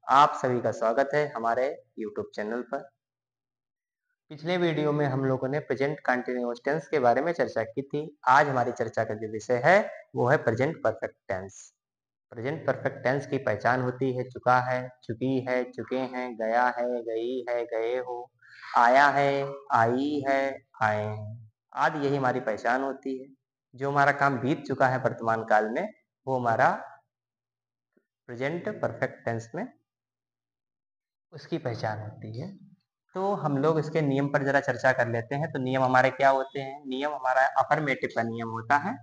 आप सभी का स्वागत है हमारे YouTube चैनल पर। पिछले वीडियो में हम लोगों ने प्रेजेंट कंटिन्यूअस टेंस के बारे में चर्चा की थी। आज हमारी चर्चा का जो विषय है वो है present perfect tense. Present perfect tense की पहचान होती है चुका है, चुकी है, चुके हैं, गया है, गई है, गए हो, आया है, आई है, आए हैं आदि, यही हमारी पहचान होती है। जो हमारा काम बीत चुका है वर्तमान काल में वो हमारा प्रेजेंट परफेक्ट टेंस में उसकी पहचान होती है। तो हम लोग इसके नियम पर जरा चर्चा कर लेते हैं। तो नियम हमारे क्या होते हैं? नियम हमारा अफर्मेटिव का नियम होता है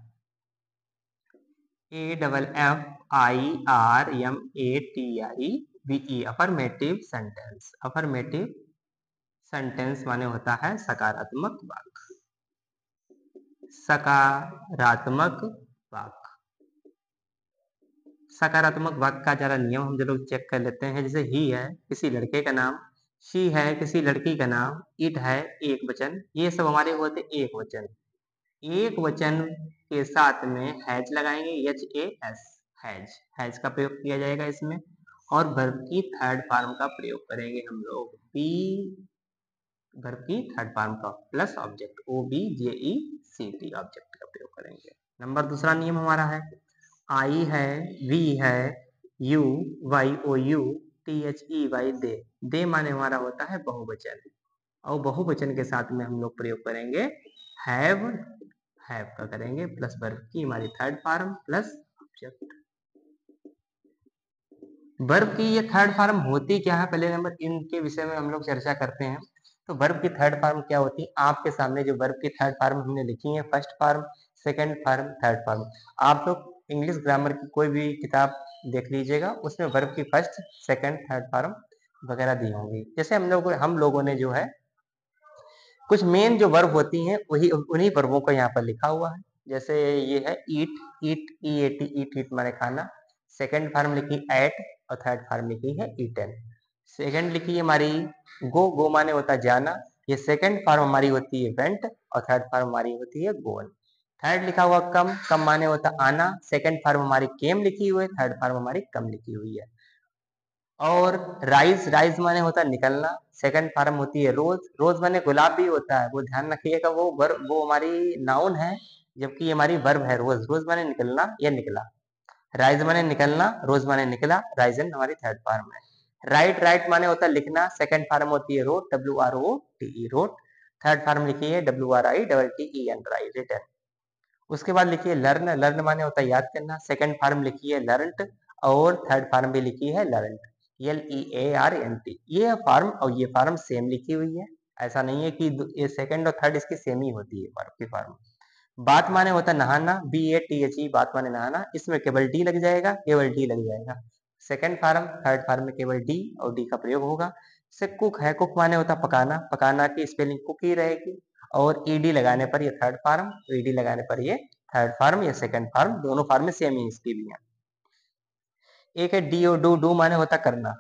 AFFIRMATIVE, affirmative sentence. Affirmative sentence माने होता है सकारात्मक वाक्य। सकारात्मक वाक्य। सकारात्मक वाक्य का जरा नियम हम लोग चेक कर लेते हैं। जैसे ही है किसी लड़के का नाम, शी है किसी लड़की का नाम, इट है एक वचन, ये सब हमारे होते एक वचन। एक वचन के साथ में हैज लगाएंगे, HAS, हैज। हैज का प्रयोग किया जाएगा इसमें। और वर्ब की थर्ड फॉर्म का प्रयोग करेंगे हम लोग, बी वर्ब की थर्ड फॉर्म का प्लस ऑब्जेक्ट, OBJECT ऑब्जेक्ट का प्रयोग करेंगे। नंबर दूसरा नियम हमारा है आई है, वी है, यू, YOU, THEY, दे। दे माने हमारा होता है बहुवचन, और बहुवचन के साथ में हम लोग प्रयोग करेंगे हैव। हैव का करेंगे प्लस वर्ब की हमारी third form plus object. Verb की ये थर्ड फॉर्म होती क्या है, पहले नंबर इनके विषय में हम लोग चर्चा करते हैं। तो वर्ब की थर्ड फॉर्म क्या होती है? आपके सामने जो वर्ब की थर्ड फॉर्म हमने लिखी है, first form, second form, third form. आप लोग इंग्लिश ग्रामर की कोई भी किताब देख लीजिएगा, उसमें वर्ब की फर्स्ट, सेकंड, थर्ड फॉर्म वगैरह दी होंगी। जैसे हम लोगों ने जो है कुछ मेन जो वर्ब होती हैं वही उन्हीं वर्बों को यहाँ पर लिखा हुआ है। जैसे ये है ईट, ईट, EAT, ईट, ईट माने खाना। सेकंड फॉर्म लिखी एट, और थर्ड फॉर्म लिखी है ईटन। सेकंड लिखी है हमारी गो, गो माने होता है जाना, ये सेकंड फॉर्म हमारी होती है वेंट, और थर्ड फॉर्म हमारी होती है गोन। थर्ड लिखा हुआ कम, कम माने होता आना, सेकंड फॉर्म हमारी केम लिखी हुई है, थर्ड फॉर्म हमारी कम लिखी हुई है। और राइज, राइज माने होता है निकलना, सेकंड फॉर्म होती है रोज। रोज माने गुलाब भी होता है, वो ध्यान रखिएगा, वो हमारी नाउन है, जबकि ये हमारी वर्ब है रोज। रोज माने निकलना या निकला। राइज माने निकलना, रोज माने निकला, राइजन हमारी थर्ड फॉर्म है। राइट, राइट माने होता है लिखना, सेकंड फॉर्म होती है wrote, WROTE, wrote. Third form लिखी है WRITTEN, राइट, रिटन। उसके बाद लिखिए लर्न, लर्न माने होता है याद करना, सेकंड फॉर्म लिखी है लर्नट, और थर्ड फॉर्म भी लिखी है लर्नट, LEARNT। ये फॉर्म और ये फॉर्म सेम लिखी हुई है, ऐसा नहीं है कि ये सेकंड और थर्ड इसकी सेम ही होती है वर्ब की फॉर्म। बात माने होता है नहाना, BATHE, बात माने नहाना, इसमें केवल डी लग जाएगा, केवल डी लग जाएगा। सेकंड फॉर्म, थर्ड फॉर्म में केवल डी और डी का प्रयोग होगा। से कुक है, कुक माने होता पकाना, पकाना की स्पेलिंग कुक ही रहेगी, और ED लगाने पर ये थर्ड फॉर्म, ED लगाने पर ये थर्ड फॉर्म या सेकंड फॉर्म, दोनों फॉर्म में सेम ही इसकी भी है। एक है DO, डू माने होता करना,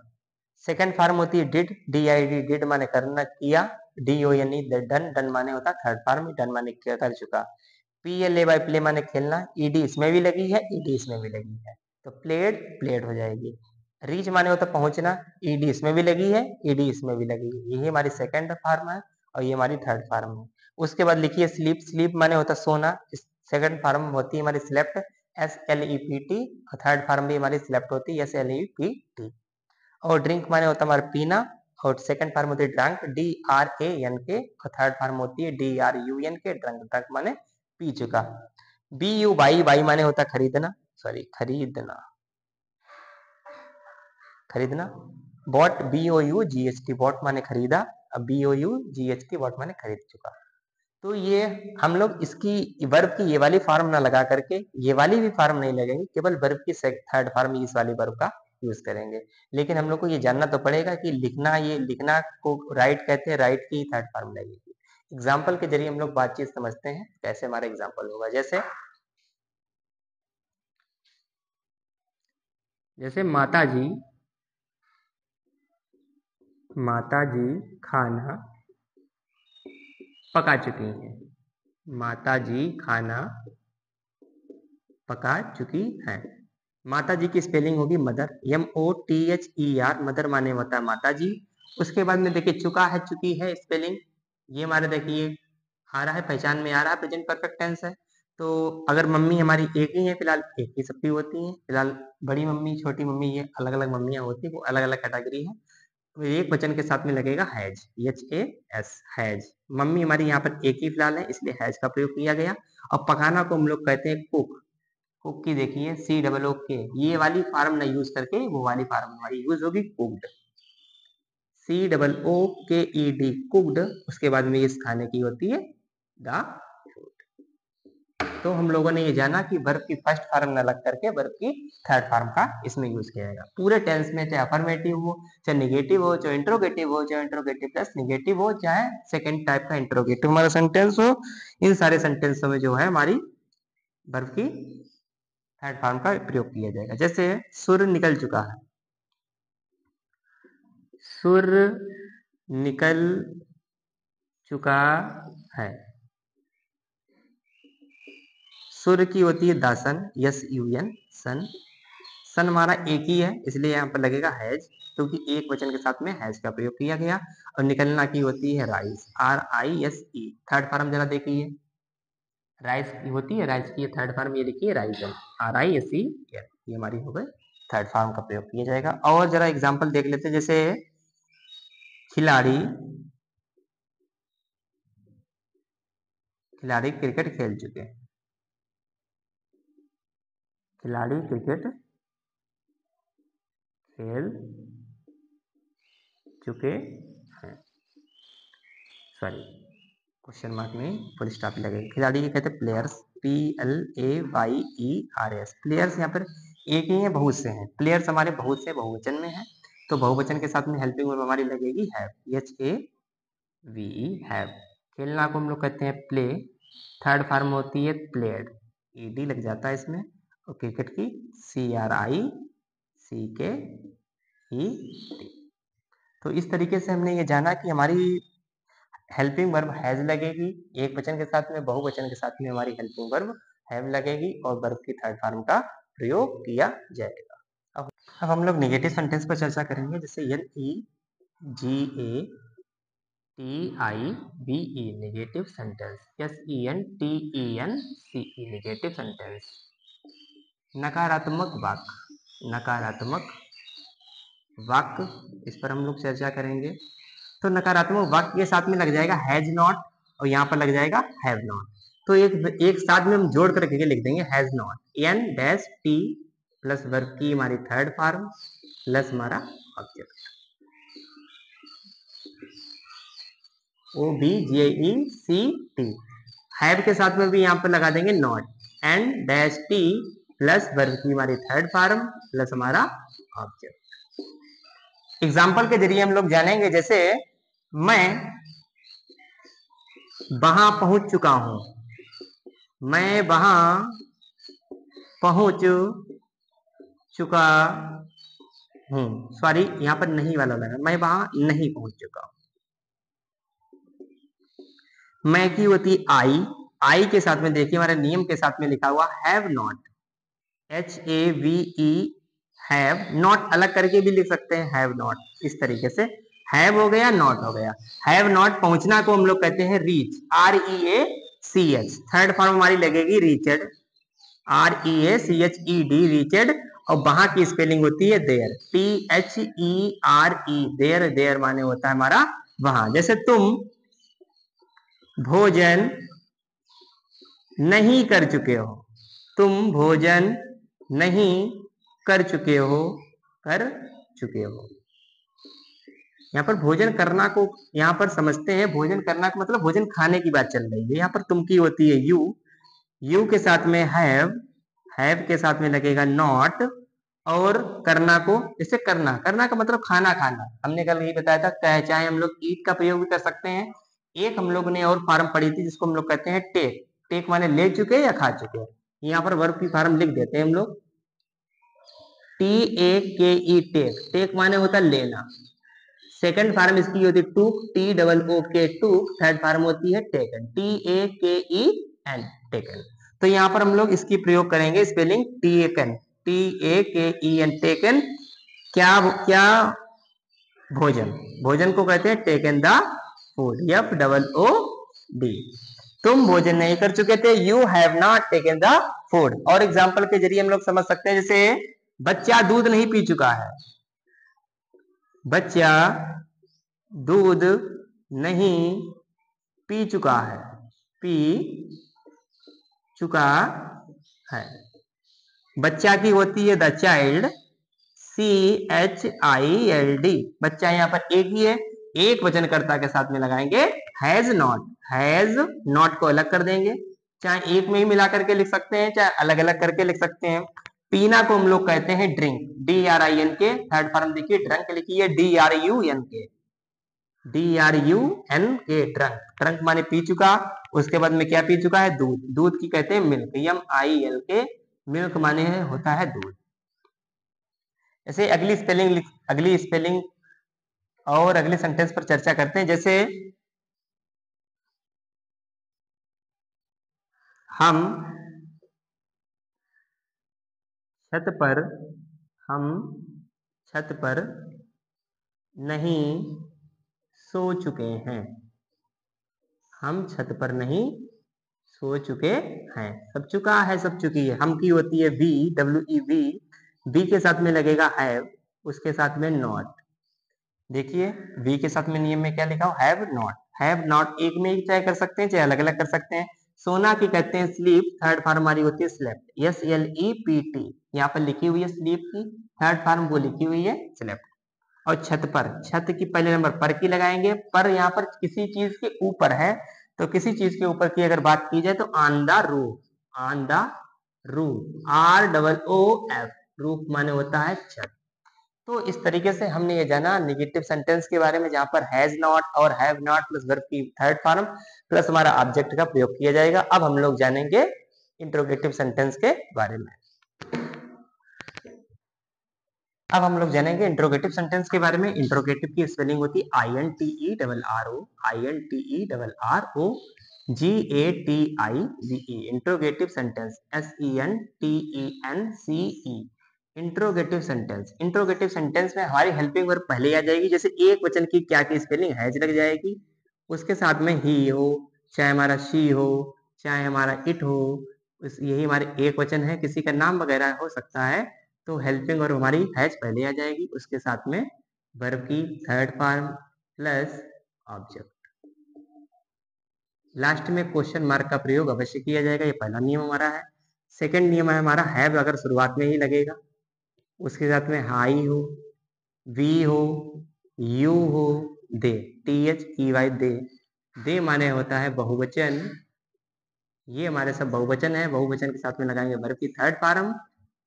सेकंड फॉर्म होती है डिड, DID, डिड माने करना, किया। DO यानी डन, डन माने होता थर्ड फॉर्म, डन माने किया, कर चुका। PLAY, प्ले माने खेलना, ED इसमें भी लगी है, ED इसमें भी लगी है, तो प्लेड, प्लेड हो जाएगी। रीच माने होता पहुंचना, ED इसमें भी लगी है, ED इसमें भी लगी है, यही हमारी सेकंड फॉर्म है, और ये हमारी थर्ड फॉर्म है। उसके बाद लिखिए स्लीप, स्लीप माने होता सोना, सेकंड फॉर्म होती है हमारी स्लेप्ट, SLEPT, और थर्ड फॉर्म भी हमारी स्लेप्ट होती है, SLEPT। और ड्रिंक माने होता है हमारा पीना, और सेकंड फॉर्म होती है ड्रंक, DRANK, और थर्ड फॉर्म होती है DRUNK, ड्रंक, ड्रंक माने पी चुका। BUY, वाई माने होता है खरीदना, सॉरी खरीदना, खरीदना। बॉट, BOUGHT, बॉट माने खरीदा, अब BOUGHT, बॉट माने खरीद चुका। तो ये हम लोग इसकी वर्ब की ये वाली फॉर्म ना लगा करके ये वाली भी फॉर्म नहीं लगेंगे, केवल वर्ब की थर्ड फॉर्म इस वाली वर्ब का यूज करेंगे। लेकिन हम लोग को ये जानना तो पड़ेगा कि लिखना, ये लिखना को राइट कहते हैं, राइट की थर्ड फॉर्म लगेगी। एग्जाम्पल के जरिए हम लोग बातचीत समझते हैं, कैसे हमारा एग्जाम्पल होगा। जैसे जैसे माता जी खाना पका चुकी हैं। माता जी खाना पका चुकी हैं। माता जी की स्पेलिंग होगी मदर, MOTHER, मदर माने होता है माता जी। उसके बाद में देखिए चुका है, चुकी है स्पेलिंग, ये हमारे देखिए आ रहा है, पहचान में आ रहा है, प्रेजेंट परफेक्ट टेंस है। तो अगर मम्मी हमारी एक ही है फिलहाल, एक ही सबकी होती है फिलहाल, बड़ी मम्मी छोटी मम्मी ये अलग अलग मम्मियाँ होती है, वो अलग अलग कैटेगरी है। तो एक वचन के साथ में लगेगा हैज, HAS, हैज। मम्मी हमारी यहाँ पर एक ही फिलहाल है, इसलिए हैज का प्रयोग किया गया। और पकाना को हम लोग कहते हैं कुक। कुक की देखिए COOK, ये वाली फार्म न यूज करके वो वाली फार्म हमारी यूज होगी कुक्ड, COOKED, कुक्ड। उसके बाद में इस खाने की होती है द फूड। तो हम लोगों ने ये जाना कि वर्ब की फर्स्ट फार्म न लग करके वर्ब की थर्ड फार्म का इसमें यूज किया जाएगा पूरे टेंस में, चाहे अफर्मेटिव हो, चाहे निगेटिव हो, चाहे इंट्रोगेटिव हो, चाहे इंट्रोगेटिव प्लस निगेटिव हो, चाहे सेकंड टाइप का इंट्रोगेटिव हमारा सेंटेंस हो। इन सारे सेंटेंसों में जो है हमारी वर्ब की थर्ड फॉर्म का प्रयोग किया जाएगा। जैसे सुर निकल चुका है, सुर निकल चुका है। सुर की होती है दासन, SUN, सन। सन हमारा एक ही है, इसलिए यहाँ पर लगेगा हैज, क्योंकि एक वचन के साथ में हैज का प्रयोग किया गया। और निकलना की होती है राइस, RISE। थर्ड फॉर्म जरा देखिए, राइस की होती है, राइस की थर्ड फॉर्म ये देखिए राइजन, RISE, ये हमारी हो गई थर्ड फॉर्म का प्रयोग किया जाएगा। और जरा एग्जाम्पल देख लेते हैं, जैसे खिलाड़ी, खिलाड़ी क्रिकेट खेल चुके हैं, खिलाड़ी क्रिकेट खेल चुके हैं, सॉरी क्वेश्चन मार्क में फुल स्टॉप लगेगा। खिलाड़ी के कहते हैं प्लेयर्स, PLAYERS, प्लेयर्स यहाँ पर एक ही है, बहुत से हैं, प्लेयर्स हमारे बहुत से बहुवचन में है, तो बहुवचन के साथ में हेल्पिंग वर्ब हमारी लगेगी हैव, HAVE, हैव। खेलना को हम लोग कहते हैं प्ले, थर्ड फॉर्म होती है प्लेड, ED लग जाता है इसमें। और क्रिकेट की CRICKET। तो इस तरीके से हमने ये जाना कि हमारी हेल्पिंग वर्ब हैज लगेगी एक वचन के साथ में, बहुवचन के साथ में हमारी हेल्पिंग वर्ब हैव लगेगी, और वर्ब की थर्ड फॉर्म का प्रयोग किया जाएगा। अब हम लोग नेगेटिव सेंटेंस पर चर्चा करेंगे, जैसे NEGATIVE, negative sentence, SENTENCE, negative sentence. नकारात्मक वाक्य, नकारात्मक वाक्य, इस पर हम लोग चर्चा करेंगे। तो नकारात्मक वाक्य के साथ में लग जाएगा हैज नॉट, और यहाँ पर लग जाएगा हैव नॉट। तो एक साथ में हम जोड़ करके लिख देंगे has not, NT plus verb की हमारी थर्ड फॉर्म प्लस हमारा ऑब्जेक्ट, OBJECT। हैव के साथ में भी यहाँ पर लगा देंगे नॉट, NT प्लस वर्ब की हमारी थर्ड फॉर्म प्लस हमारा ऑब्जेक्ट। एग्जाम्पल के जरिए हम लोग जानेंगे, जैसे मैं वहां पहुंच चुका हूं, मैं वहां पहुंच चुका हूं, सॉरी यहां पर नहीं वाला लगा, मैं वहां नहीं पहुंच चुका हूं। मैं की होती आई के साथ में देखिए हमारे नियम के साथ में लिखा हुआ have not, HAVE, have. Not अलग करके भी लिख सकते हैं हैव नॉट, इस तरीके से हैव हो गया, नॉट हो गया। हैव नॉट पहुंचना को हम लोग कहते हैं रीच, REACH। थर्ड फॉर्म हमारी लगेगी रीचेड, REACHED, रीचेड। और वहां की स्पेलिंग होती है देयर, THERE, देयर। देयर माने होता है हमारा वहां। जैसे तुम भोजन नहीं कर चुके हो, तुम भोजन नहीं कर चुके हो, कर चुके हो। यहाँ पर भोजन करना को यहाँ पर समझते हैं, भोजन करना का मतलब भोजन खाने की बात चल रही है। यहाँ पर तुम की होती है यू के साथ में हैव के साथ में लगेगा नॉट, और करना को, जैसे करना, करना का मतलब खाना खाना, हमने कल यही बताया था, चाहे हम लोग ईट का प्रयोग भी कर सकते हैं। एक हम लोग ने और फार्म पढ़ी थी जिसको हम लोग कहते हैं टेक, टेक माने ले चुके या खा चुके। यहाँ पर वर्ब की फार्म लिख देते हैं हम लोग, TAKE, टेक। टेक माने होता है लेना। सेकंड फार्म इसकी होती है टूक, TOOK, टूक। थर्ड फार्म होती है टेकन, TAKEN, टेकन। तो यहाँ पर हम लोग इसकी प्रयोग करेंगे स्पेलिंग टेकन, TAKEN, टेकन क्या क्या भोजन, भोजन को कहते हैं टेकन द फूड, FOOD। तुम भोजन नहीं कर चुके थे, you have not taken the food. और एग्जाम्पल के जरिए हम लोग समझ सकते हैं, जैसे बच्चा दूध नहीं पी चुका है, बच्चा दूध नहीं पी चुका है, पी चुका है। बच्चा की होती है द चाइल्ड, CHILD, बच्चा यहाँ पर एक ही है, एक वचनकर्ता के साथ में लगाएंगे हैज नॉट, हैज नॉट को अलग कर देंगे, चाहे एक में ही मिला करके लिख सकते हैं, चाहे अलग अलग करके लिख सकते हैं। पीना को हम लोग कहते हैं ड्रिंक, DRINK, थर्ड फॉर्म देखिए, ड्रंक लिखिए DRUNK, DRUNK, ट्रंक, ट्रंक माने पी चुका, उसके बाद में क्या पी चुका है, दूध, दूध की कहते हैं मिल्क, MILK, मिल्क माने है होता है दूध। ऐसे अगली स्पेलिंग और अगले सेंटेंस पर चर्चा करते हैं। जैसे हम छत पर नहीं सो चुके हैं, हम छत पर नहीं सो चुके हैं, सब चुका है, सब चुकी है। हम की होती है WEV, बी के साथ में लगेगा हैव, उसके साथ में नॉट। देखिए वी के साथ में नियम में क्या लिखा हो, हैव नॉट, हैव नॉट एक में ही चाहे कर सकते हैं, चाहे अलग अलग कर सकते हैं। सोना की कहते हैं स्लीप, थर्ड फॉर्म हमारी होती है स्लेप्ट, SLEPT, यहाँ पर लिखी हुई है स्लीप की, थर्ड फॉर्म वो लिखी हुई है स्लेप्ट। और छत पर, छत की पहले नंबर पर की लगाएंगे, पर यहाँ पर किसी चीज के ऊपर है, तो किसी चीज के ऊपर की अगर बात की जाए तो on the roof, on the roof, ROOF, roof माने होता है छत। तो इस तरीके से हमने ये जाना नेगेटिव सेंटेंस के बारे में, जहां पर हैज नॉट और हैव नॉट प्लस वर्ब की थर्ड फॉर्म प्लस हमारा ऑब्जेक्ट का प्रयोग किया जाएगा। अब हम लोग जानेंगे इंट्रोगेटिव सेंटेंस के बारे में। अब हम लोग जानेंगे इंट्रोगेटिव सेंटेंस के बारे में। इंट्रोगेटिव की स्पेलिंग होती है INTERRO, INTERRO GATIVE, interrogative sentence SENTENCE, interrogative sentence. Interrogative sentence में हमारी हेल्पिंग वर्ब पहले आ जाएगी, जैसे एक वचन की क्या की स्पेलिंग हैज लग जाएगी, उसके साथ में ही हो, चाहे हमारा शी हो, चाहे हमारा इट हो, यही हमारे एक वचन है, किसी का नाम वगैरह हो सकता है, तो हेल्पिंग वर्ब हमारी हैज पहले आ जाएगी, उसके साथ में वर्ब की third form plus object. Last में क्वेश्चन मार्क का प्रयोग अवश्य किया जाएगा, ये पहला नियम हमारा है। सेकंड नियम है हमारा हैव अगर शुरुआत में ही लगेगा, उसके साथ में हाई हो, वी हो, यू हो, दे, THEY, दे, दे माने होता है बहुवचन, ये हमारे सब बहुवचन है, बहुवचन के साथ में लगाएंगे वर्ब की third form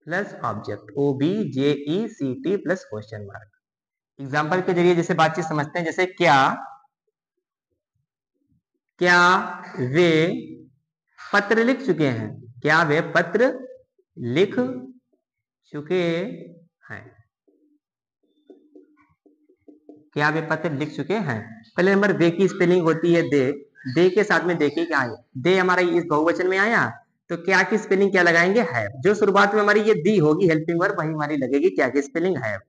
plus object, OBJECT plus question mark. Example के जरिए जैसे बातचीत समझते हैं, जैसे क्या वे पत्र लिख चुके हैं, क्या वे पत्र लिख चुके हैं, क्या वे पत्र लिख चुके हैं। पहले नंबर वे की स्पेलिंग होती है दे के साथ में देखिए क्या है, दे हमारा इस बहुवचन में आया, तो क्या की स्पेलिंग क्या लगाएंगे, हैव। जो शुरुआत में हमारी ये दी होगी हेल्पिंग वर्ब, वही हमारी लगेगी क्या की spelling, have,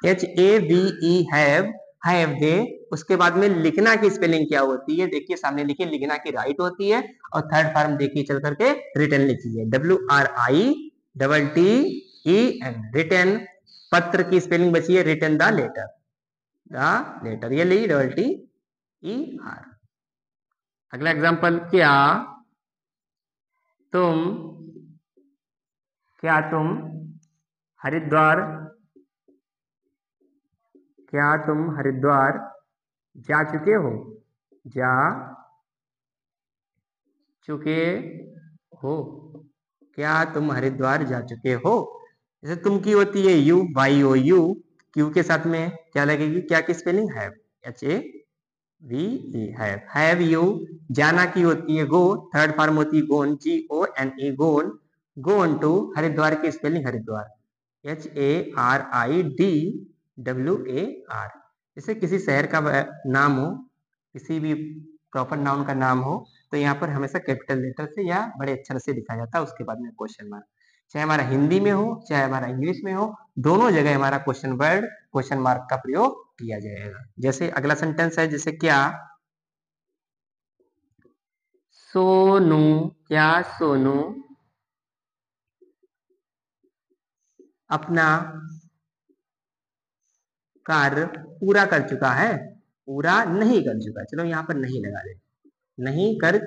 HAVE, have they. उसके बाद में लिखना की स्पेलिंग क्या होती है, देखिए सामने लिखिए, लिखना की राइट होती है, और थर्ड फॉर्म देखिए चल करके रिटर्न लिखिए, WRITTEN, रिटर्न। पत्र की स्पेलिंग बची है रिटर्न द लेटर, ये ली DER। अगला एग्जांपल, क्या तुम हरिद्वार जा चुके हो, जा चुके हो, क्या तुम हरिद्वार जा चुके हो। जैसे तुम की होती है YOU, क्यू के साथ में क्या लगेगी, क्या की spelling, have, HAVE, have you. जाना की होती है गो, थर्ड फॉर्म होती है गोन, GONE, गोन टू। हरिद्वार की स्पेलिंग हरिद्वार, HARIDWAR। जैसे किसी शहर का नाम हो, किसी भी प्रॉपर नाउन का नाम हो, तो यहाँ पर हमेशा कैपिटल लेटर से या बड़े अक्षर से लिखा जाता है, उसके बाद में क्वेश्चन मार्क। चाहे हमारा हिंदी में हो चाहे हमारा इंग्लिश में हो, दोनों जगह हमारा क्वेश्चन वर्ड क्वेश्चन मार्क का प्रयोग किया जाएगा। जैसे अगला सेंटेंस है, जैसे क्या सोनू, क्या सोनू अपना कार्य पूरा कर चुका है? पूरा नहीं कर चुका, चलो यहाँ पर नहीं लगा दे, नहीं कर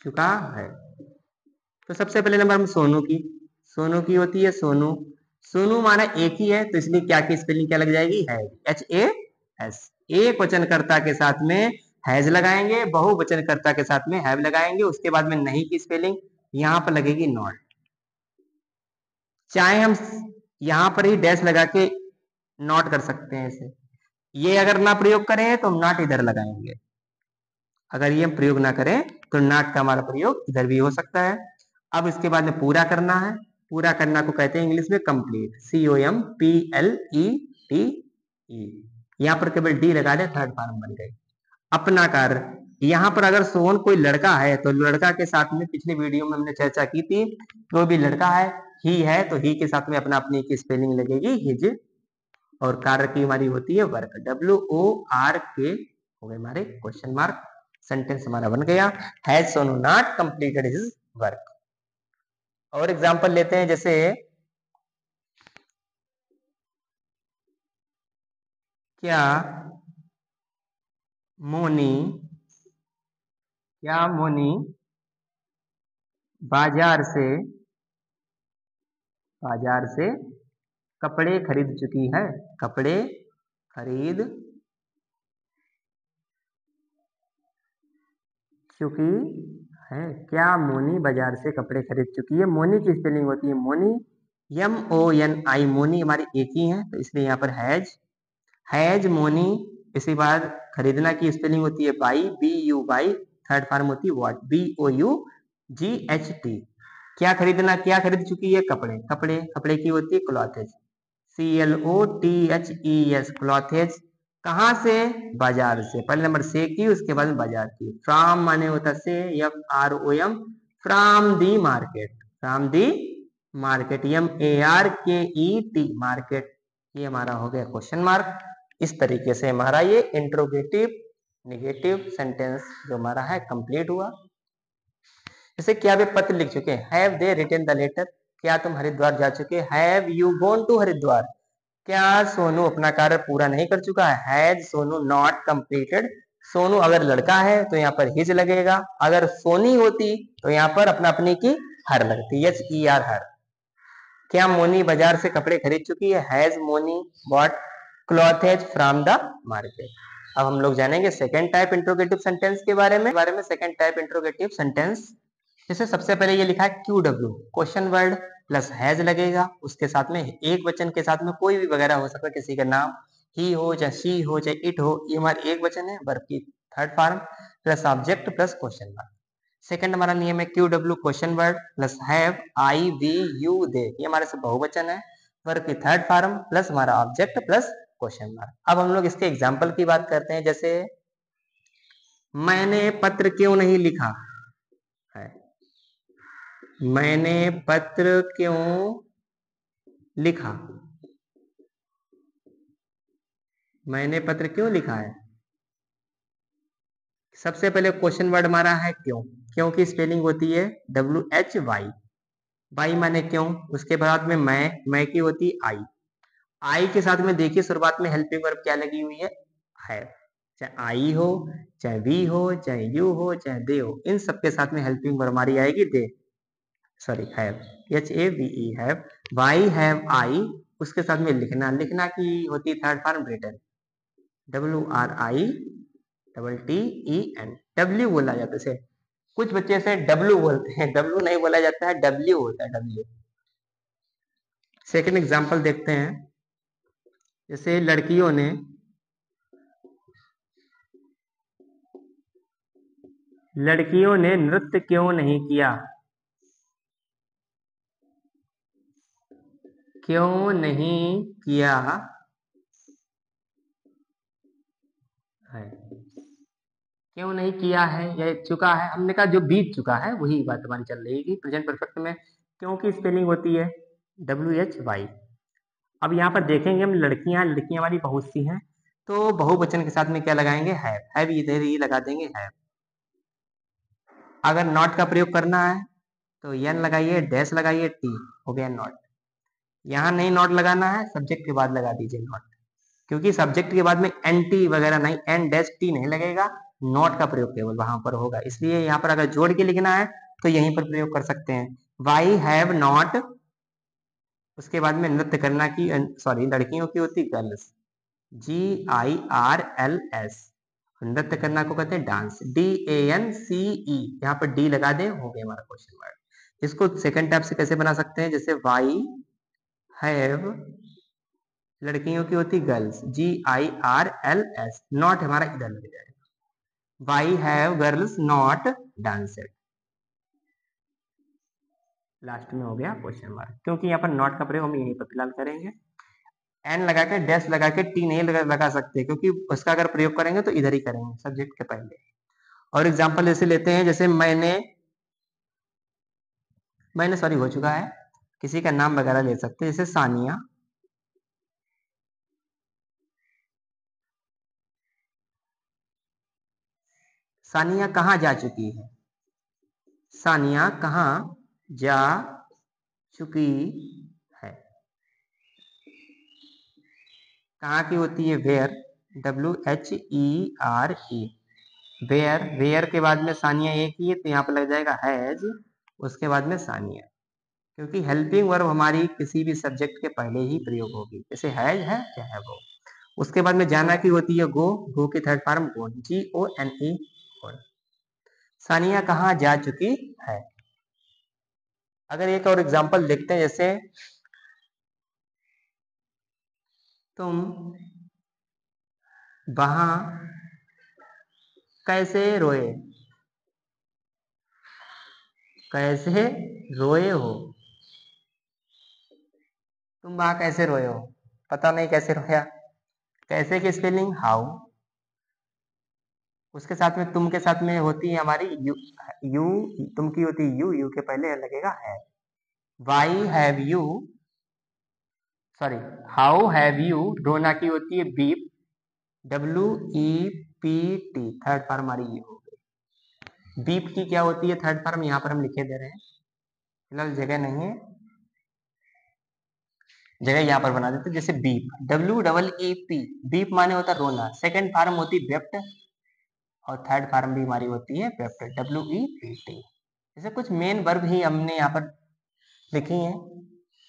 चुका है। तो सबसे पहले नंबर हम सोनू की होती है सोनू। सोनू माना एक ही है, तो इसलिए क्या की स्पेलिंग क्या लग जाएगी? है, HAS। एक वचनकर्ता के साथ में हैज लगाएंगे, बहुवचनकर्ता के साथ में हैव लगाएंगे, उसके बाद में नहीं की स्पेलिंग यहाँ पर लगेगी नॉट। चाहे हम यहाँ पर ही डैश लगा के नॉट कर सकते हैं इसे, ये अगर ना प्रयोग करें तो हम नॉट इधर लगाएंगे, अगर ये हम प्रयोग ना करें तो नॉट का हमारा प्रयोग इधर भी हो सकता है। अब इसके बाद में पूरा करना है, पूरा करना को कहते हैं इंग्लिश में कंप्लीट, COMPLETE। यहाँ पर केवल डी लगा दे, थर्ड फॉर्म बन गई। अपना कार्य, यहाँ पर अगर सोन कोई लड़का है तो लड़का के साथ में पिछले वीडियो में हमने चर्चा की थी, कोई भी लड़का है ही है तो ही के साथ में अपना अपनी की स्पेलिंग लगेगी हिज, और कार्य की हमारी होती है वर्क, WORK हो गए हमारे क्वेश्चन मार्क। सेंटेंस हमारा बन गया, has Sonu not completed his work. और एग्जांपल लेते हैं, जैसे क्या मोनी, क्या मोनी बाजार से कपड़े खरीद चुकी है? कपड़े खरीद चुकी है, क्या मोनी बाजार से कपड़े खरीद चुकी है? मोनी की स्पेलिंग होती है मोनी, MONI, मोनी हमारी एक ही है, तो इसलिए यहाँ पर हैज मोनी। इसी बाद खरीदना की स्पेलिंग होती है बाई, BUY, थर्ड फॉर्म होती है वॉट, BOUGHT। क्या खरीदना, क्या खरीद चुकी है? कपड़े, कपड़े की होती है क्लॉथेज, CLOTHES, क्लॉथेज। कहाँ से? बाजार से, पहले नंबर से की, उसके बाद में बाजार की। फ्रॉम माने होता से, FROM, from the market, from the market, MARKET, market. ये हमारा हो गया क्वेश्चन मार्क। इस तरीके से हमारा ये इंट्रोगेटिव नेगेटिव सेंटेंस जो हमारा है कंप्लीट हुआ। जैसे क्या वे पत्र लिख चुके हैं? Have they written the letter, क्या तुम हरिद्वार जा चुके? Have you gone to Haridwar? क्या सोनू अपना कार्य पूरा नहीं कर चुका है? Has Sonu not completed? Sonu अगर लड़का है तो यहाँ पर हिज लगेगा, अगर सोनी होती तो यहाँ पर अपना अपनी की हर लगती, HER, हर। क्या मोनी बाजार से कपड़े खरीद चुकी है? Has Moni bought clothes from the market. अब हम लोग जानेंगे सेकेंड टाइप इंट्रोगेटिव सेंटेंस के बारे में। सेकेंड टाइप इंट्रोगेटिव सेंटेंस, जैसे सबसे पहले ये लिखा है QW, question word plus has लगेगा, उसके साथ में एक वचन के साथ में कोई भी वगैरह हो सकता है, किसी का नाम ही हो चाहे शी हो चाहे इट हो, ये हमारा एक वचन है, वर्ब की third form plus object plus question mark. Second हमारा नियम है QW, question word plus have, I we you they, ये हमारे से बहुवचन है, वर्ब की थर्ड फॉर्म प्लस हमारा ऑब्जेक्ट प्लस क्वेश्चन मार्क। अब हम लोग इसके एग्जाम्पल की बात करते हैं, जैसे मैंने पत्र क्यों नहीं लिखा है? मैंने पत्र क्यों लिखा? मैंने पत्र क्यों लिखा है? सबसे पहले क्वेश्चन वर्ड हमारा है क्यों, क्यों की स्पेलिंग होती है WHY, वाई माने क्यों, उसके बाद में मैं की होती आई के साथ में देखिए शुरुआत में हेल्पिंग वर्ब क्या लगी हुई है, चाहे आई हो चाहे वी हो चाहे यू हो चाहे दे हो, इन सबके साथ में हेल्पिंग वर्ब हमारी आएगी they, sorry have, HAVE have, why have I, उसके साथ में लिखना, लिखना की होती third form written, WRITTEN, W बोला जाता है, कुछ बच्चे से W बोलते हैं, W नहीं बोला जाता है, W होता है, W। सेकेंड एग्जाम्पल देखते हैं, जैसे लड़कियों ने नृत्य क्यों नहीं किया? क्यों नहीं किया है? क्यों नहीं किया है या चुका है, हमने कहा जो बीत चुका है वही बात हमारी चल रही है। प्रेजेंट परफेक्ट में क्यों की स्पेलिंग होती है WHY। अब यहाँ पर देखेंगे हम, लड़कियां हमारी बहुत सी हैं, तो बहुवचन के साथ में क्या लगाएंगे, हैव इधर ही लगा देंगे हैव। अगर नॉट का प्रयोग करना है तो एन लगाइए, डैश लगाइए, टी, हो गया नॉट। यहाँ नहीं नॉट लगाना है, सब्जेक्ट के बाद लगा दीजिए नॉट, क्योंकि सब्जेक्ट के बाद में एन टी वगैरह नहीं, एन डैश टी नहीं लगेगा, नॉट का प्रयोग केवल वहां पर होगा। इसलिए यहाँ पर अगर जोड़ के लिखना है तो यहीं पर प्रयोग कर सकते हैं, वाई हैव नॉट, उसके बाद में नृत्य करना की, सॉरी लड़कियों की होती गर्ल्स, GIRLS, नृत्य करना को कहते हैं डांस, DANCE, यहाँ पर डी लगा दे, हो गया हमारा क्वेश्चन मार्क। इसको सेकंड टाइप से कैसे बना सकते हैं, जैसे वाई हैव, लड़कियों की होती गर्ल्स, GIRLS, नॉट हमारा इधर लग जाएगा, why have girls not danced, last में हो गया क्वेश्चन मार्क, क्योंकि यहाँ पर नॉट का प्रयोग हम यहीं पर फिलहाल करेंगे। एन लगा के, डैश लगा के, टी नहीं लगा सकते, क्योंकि उसका अगर प्रयोग करेंगे तो इधर ही करेंगे सब्जेक्ट के पहले। और एग्जांपल जैसे लेते हैं, जैसे मैंने सॉरी हो चुका है, किसी का नाम वगैरह ले सकते हैं, जैसे सानिया, सानिया कहाँ जा चुकी है, सानिया कहाँ जा चुकी है, कहाँ की होती है वेयर, WHERE, वेयर, वेयर के बाद में सानिया एक ही है तो यहाँ पर लग जाएगा हैज, उसके बाद में सानिया, क्योंकि हेल्पिंग वर्ब हमारी किसी भी सब्जेक्ट के पहले ही प्रयोग होगी, जैसे हैज है चाहे वो। उसके बाद में जाना की होती है गो, गो की थर्ड फॉर्म गोन, GONE, गोन। सानिया कहाँ जा चुकी है। अगर एक और एग्जांपल देखते हैं, जैसे तुम वहां कैसे रोए, कैसे रोए हो, तुम वहां कैसे रोए हो, पता नहीं कैसे रोया, कैसे की स्पेलिंग हाउ, उसके साथ में तुम के साथ में होती है हमारी यू, यू, तुम की होती है यू, यू के पहले लगेगा है, why have you, sorry how have you, रोना की होती है बीप, WEPT, थर्ड फॉर्म हमारी ये हो गई। बीप की क्या होती है थर्ड फॉर्म, यहाँ पर हम लिखे दे रहे हैं, फिलहाल जगह नहीं है, जगह यहाँ पर बना देते, जैसे बीप, WEEP, बीप माने होता रोना, सेकंड फॉर्म होती वेप्ट, और थर्ड फॉर्म भी हमारी होती है वेप्ट, WEPT। जैसे कुछ मेन वर्ब ही हमने यहाँ पर लिखी हैं,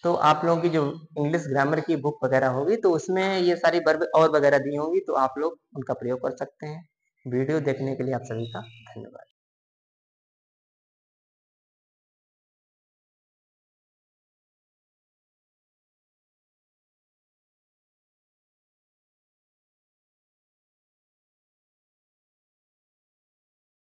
तो आप लोगों की जो इंग्लिश ग्रामर की बुक वगैरह होगी तो उसमें ये सारी वर्ब और वगैरह दी होंगी, तो आप लोग उनका प्रयोग कर सकते हैं। वीडियो देखने के लिए आप सभी का धन्यवाद।